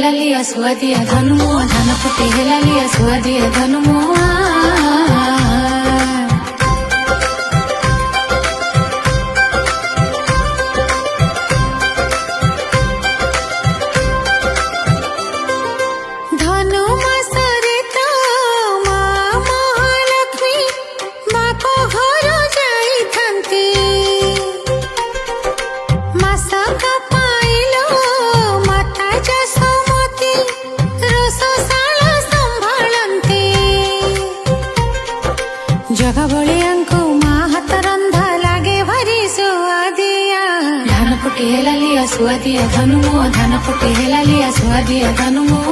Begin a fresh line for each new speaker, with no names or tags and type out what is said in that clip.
ହେଲା लिया सुआदिया धनुमो धान फुटे ହେଲା लिया सुआदिया धनुमो जगा बलियांको माँ हाथ रंधा लागे भारी सुआदिया धान फुटे ହେଲା लिया सुआदिया धनुमो धान फुटे ହେଲା लिया सुआदिया धनुमो